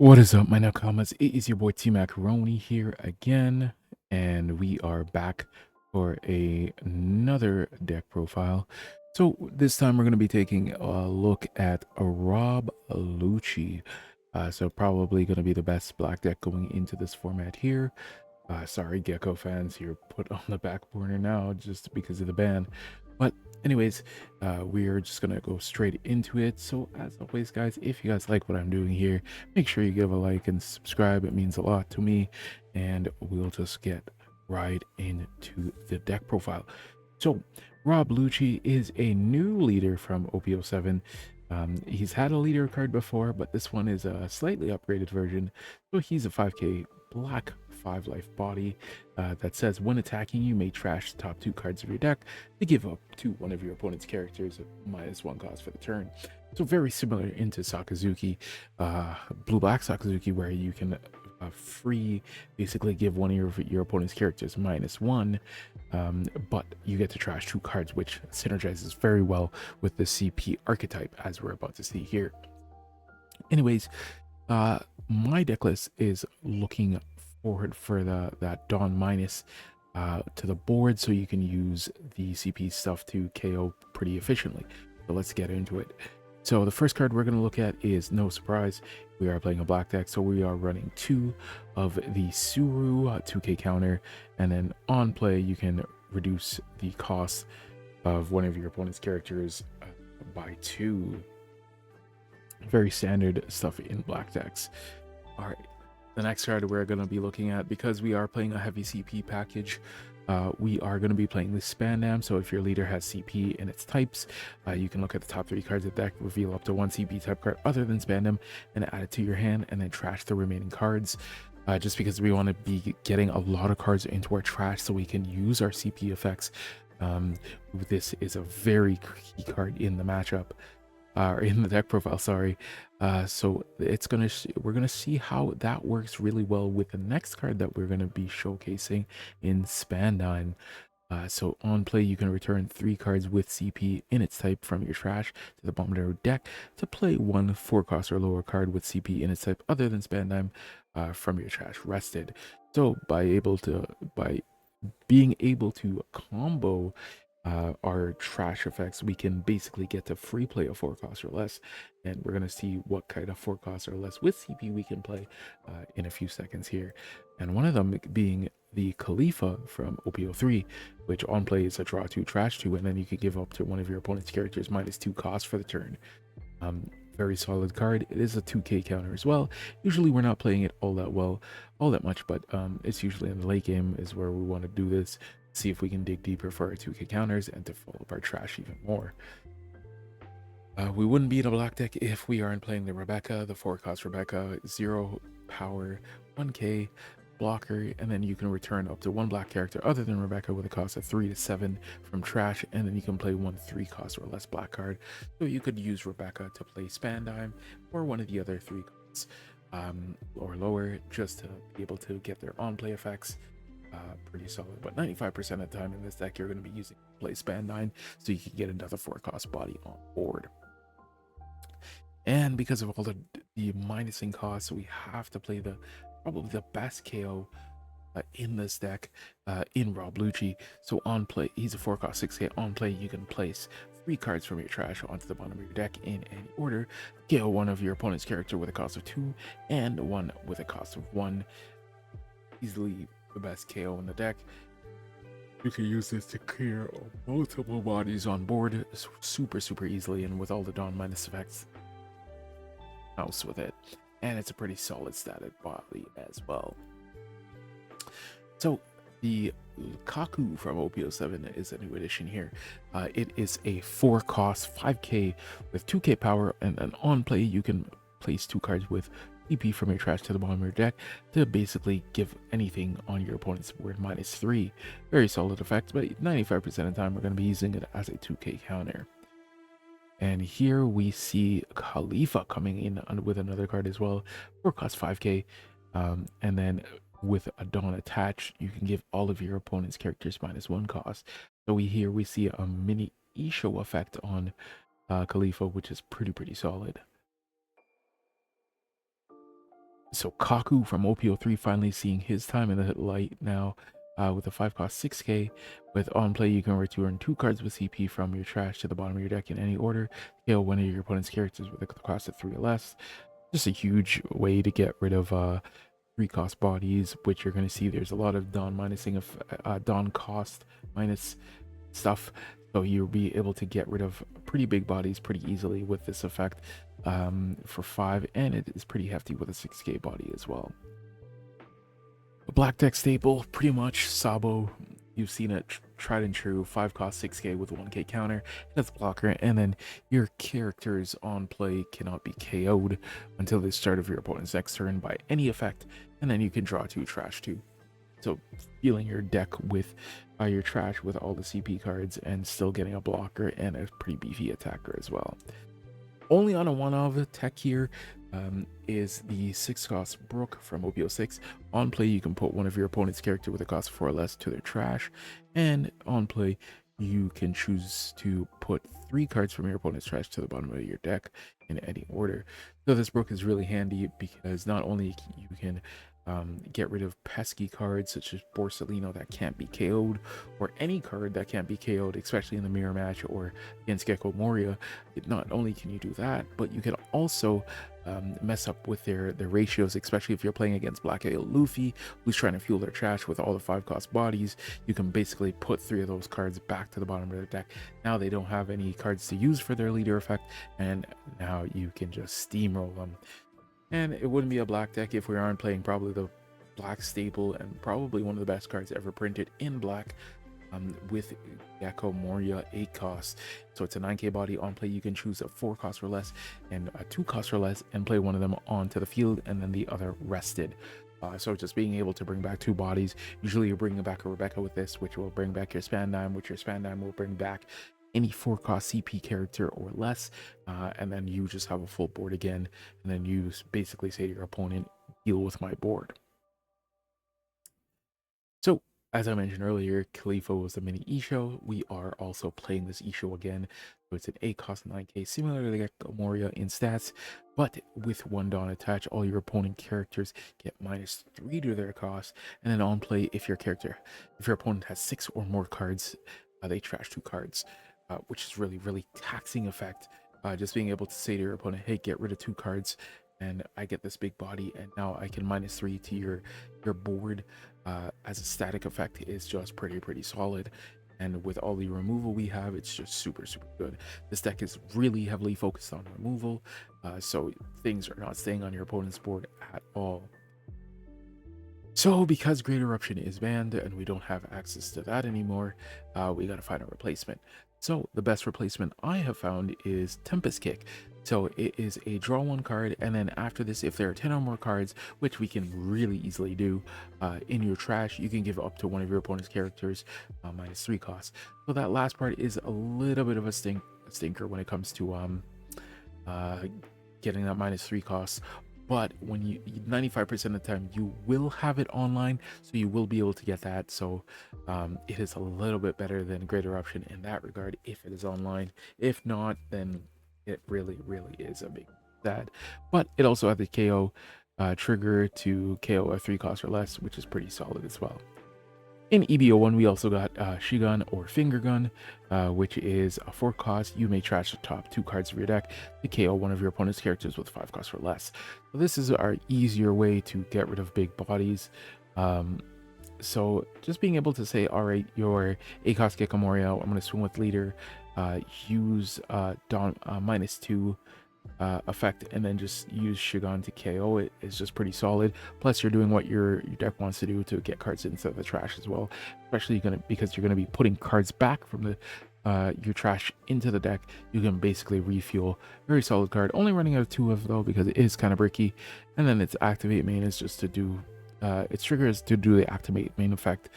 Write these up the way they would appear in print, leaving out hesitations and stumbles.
What is up, my Nakamas? It is your boy T Macaroni here again, and we are back for another deck profile. So this time we're going to be taking a look at a Rob Lucci. So probably going to be the best black deck going into this format here. Sorry, Gecko fans, you're put on the back burner now just because of the ban. But anyways, we're just gonna go straight into it. So as always, guys, if you guys like what I'm doing here, make sure you give a like and subscribe. It means a lot to me, and we'll just get right into the deck profile. So Rob Lucci is a new leader from OP07. He's had a leader card before, but this one is a slightly upgraded version. So he's a 5k black 5 life body that says when attacking you may trash the top 2 cards of your deck to give up to one of your opponent's characters -1 cost for the turn. So very similar into Sakazuki, blue-black Sakazuki, where you can free basically give one of your opponent's characters -1, but you get to trash 2 cards, which synergizes very well with the CP archetype, as we're about to see here. Anyways, my deck list is looking forward for that Dawn minus to the board, so you can use the CP stuff to KO pretty efficiently. So let's get into it. So the first card we're going to look at is, no surprise, we are playing a black deck, so we are running 2 of the Suru 2k counter, and then on play you can reduce the cost of one of your opponent's characters by 2. Very standard stuff in black decks. All right, the next card we're going to be looking at, because we are playing a heavy CP package, we are going to be playing the Spandam. So if your leader has CP in its types, you can look at the top 3 cards of the deck, reveal up to 1 CP type card other than Spandam, and add it to your hand, and then trash the remaining cards. Just because we want to be getting a lot of cards into our trash so we can use our CP effects. This is a very key card in the matchup. Or in the deck profile, sorry. So it's we're gonna see how that works really well with the next card that we're gonna be showcasing in Spandine. So on play, you can return 3 cards with CP in its type from your trash to the bottom of your deck to play 1 4-cost or lower card with CP in its type other than Spandime from your trash rested. So by being able to combo our trash effects, we can basically get to free play of 4 costs or less, and we're going to see what kind of 4 costs or less with CP we can play in a few seconds here. And one of them being the Khalifa from OP03, which on play is a draw 2 trash 2, and then you can give up to one of your opponent's characters -2 cost for the turn. Very solid card. It is a 2k counter as well. Usually we're not playing it all that much, but it's usually in the late game is where we want to do this, see if we can dig deeper for our 2k counters and to fill up our trash even more. We wouldn't beat a black deck if we aren't playing the Rebecca, the 4-cost Rebecca, 0 power, 1k blocker, and then you can return up to 1 black character other than Rebecca with a cost of 3 to 7 from trash, and then you can play 1 3-cost or less black card. So you could use Rebecca to play Spandime or one of the other 3 costs or lower, just to be able to get their on-play effects. Pretty solid, but 95% of the time in this deck you're going to be using play Spandine, so you can get another 4-cost body on board. And because of all the minusing costs, we have to play probably the best KO in this deck in Rob Lucci. So on play, he's a 4-cost 6k. On play, you can place 3 cards from your trash onto the bottom of your deck in any order. KO one of your opponent's character with a cost of 2 and one with a cost of 1. Easily the best KO in the deck. You can use this to clear multiple bodies on board super easily, and with all the Dawn minus effects house with it, and it's a pretty solid static body as well. So the Kaku from OP07 is a new addition here. It is a 4-cost 5k with 2k power, and then on play you can place 2 cards with CP from your trash to the bottom of your deck to basically give anything on your opponent's board -3. Very solid effect, but 95% of the time we're going to be using it as a 2k counter. And here we see Khalifa coming in with another card as well, 4-cost 5k, and then with a Dawn attached, you can give all of your opponent's characters -1 cost. So we see a mini Isho effect on Khalifa, which is pretty solid. So Kaku from OP03 finally seeing his time in the light now, with a 5 cost 6k. With on play, you can return 2 cards with CP from your trash to the bottom of your deck in any order. Kill one of your opponent's characters with a cost of 3 or less. Just a huge way to get rid of 3 cost bodies, which you're going to see there's a lot of Dawn minusing of Dawn cost minus stuff. So you'll be able to get rid of pretty big bodies pretty easily with this effect for 5, and it is pretty hefty with a 6k body as well. A black deck staple, pretty much Sabo. You've seen it tried and true, 5 cost 6k with 1k counter, that's blocker, and then your characters on play cannot be KO'd until the start of your opponent's next turn by any effect, and then you can draw 2 trash 2. So filling your deck with your trash with all the CP cards and still getting a blocker and a pretty beefy attacker as well. Only on a one-of tech here is the 6 cost Brook from OP06. On play, you can put one of your opponent's character with a cost of 4 or less to their trash, and on play, you can choose to put 3 cards from your opponent's trash to the bottom of your deck in any order. So this Brook is really handy because not only you can get rid of pesky cards such as Borsalino that can't be KO'd, or any card that can't be KO'd, especially in the mirror match or against Gecko Moria. Not only can you do that, but you can also mess up with their ratios, especially if you're playing against Black Ale Luffy, who's trying to fuel their trash with all the 5 cost bodies. You can basically put 3 of those cards back to the bottom of their deck. Now they don't have any cards to use for their leader effect, and now you can just steamroll them. And it wouldn't be a black deck if we aren't playing probably the black staple and probably one of the best cards ever printed in black, with Gecko Moria 8 cost. So it's a 9k body. On play, you can choose a 4 cost or less and a 2 cost or less and play one of them onto the field and then the other rested. So just being able to bring back 2 bodies. Usually you're bringing back a Rebecca with this, which will bring back your Spandime, which your Spandime will bring back any 4 cost CP character or less, and then you just have a full board again, and then you basically say to your opponent, deal with my board. So as I mentioned earlier, Khalifa was the mini Isho. We are also playing this Isho again. So it's an 8 cost 9k, similar to Gecko Moria in stats, but with 1 Dawn attached, all your opponent characters get -3 to their cost. And then on play, if your opponent has 6 or more cards, they trash 2 cards, which is really taxing effect. Just being able to say to your opponent, hey, get rid of 2 cards, and I get this big body, and now I can -3 to your board as a static effect is just pretty solid. And with all the removal we have, it's just super good. This deck is really heavily focused on removal, so things are not staying on your opponent's board at all. So because Great Eruption is banned and we don't have access to that anymore, we gotta find a replacement. So the best replacement I have found is Tempest Kick. So it is a draw 1 card, and then after this, if there are 10 or more cards, which we can really easily do, in your trash, you can give up to one of your opponent's characters -3 costs. So that last part is a little bit of a stinker when it comes to getting that -3 costs. But when you 95% of the time you will have it online, so you will be able to get that. So it is a little bit better than Great Eruption in that regard if it is online. If not, then it really is a big sad. But it also has the KO trigger to KO a 3 cost or less, which is pretty solid as well. In EBO1, we also got Shigun or Finger Gun, which is a 4 cost. You may trash the top 2 cards of your deck to KO one of your opponent's characters with 5 costs or less. So this is our easier way to get rid of big bodies. So just being able to say, all right, your 8 cost Gecko Moria, I'm going to swing with leader, use Dawn -2 effect, and then just use Shigun to KO it is just pretty solid. Plus you're doing what your deck wants to do to get cards into the trash as well, especially because you're going to be putting cards back from the your trash into the deck. You can basically refuel. Very solid card, only running out of 2 of though because it is kind of bricky. And then its activate main is just to do its trigger is to do the activate main effect,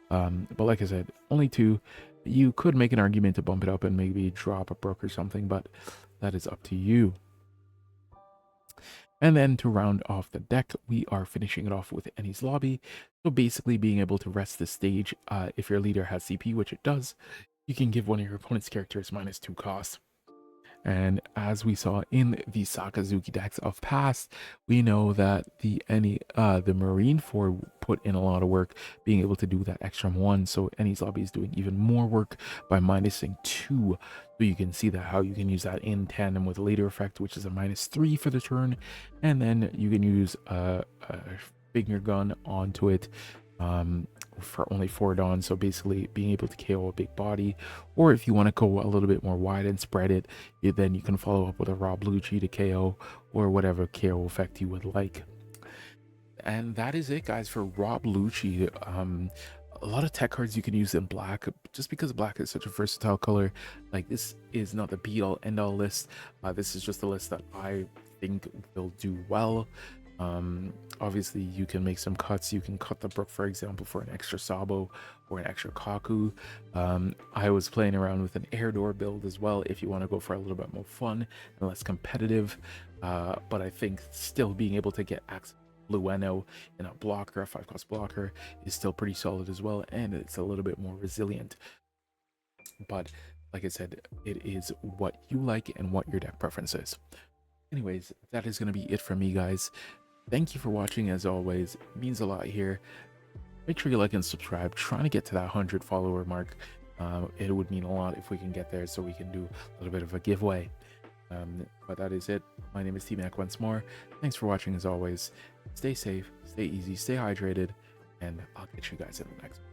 but like I said, only 2. You could make an argument to bump it up and maybe drop a Brook or something, but that is up to you. And then to round off the deck, we are finishing it off with Any's Lobby. So basically being able to rest the stage, if your leader has CP, which it does, you can give one of your opponent's characters -2 cost. And as we saw in the Sakazuki decks of past, we know that the Marine 4 put in a lot of work being able to do that extra 1. So Any's lobby is doing even more work by minusing 2. So you can see that how you can use that in tandem with later effect, which is a -3 for the turn. And then you can use a finger gun onto it for only 4 dawns. So basically being able to KO a big body, or if you want to go a little bit more wide and spread it, then you can follow up with a Rob Lucci to KO, or whatever KO effect you would like. And that is it, guys, for Rob Lucci. A lot of tech cards you can use in black, just because black is such a versatile color. Like, this is not the be all end all list. This is just a list that I think will do well. Obviously you can make some cuts. You can cut the Brook, for example, for an extra Sabo or an extra Kaku. I was playing around with an air door build as well, if you want to go for a little bit more fun and less competitive. But I think still being able to get access Blueno in a blocker, a 5-cost blocker, is still pretty solid as well, and it's a little bit more resilient. But like I said, it is what you like and what your deck preference is. Anyways, that is going to be it from me, guys. Thank you for watching. As always, it means a lot here. Make sure you like and subscribe. Trying to get to that 100 follower mark. It would mean a lot if we can get there, so we can do a little bit of a giveaway. But that is it. My name is T-Mac once more. Thanks for watching as always. Stay safe, stay easy, stay hydrated, and I'll catch you guys in the next one.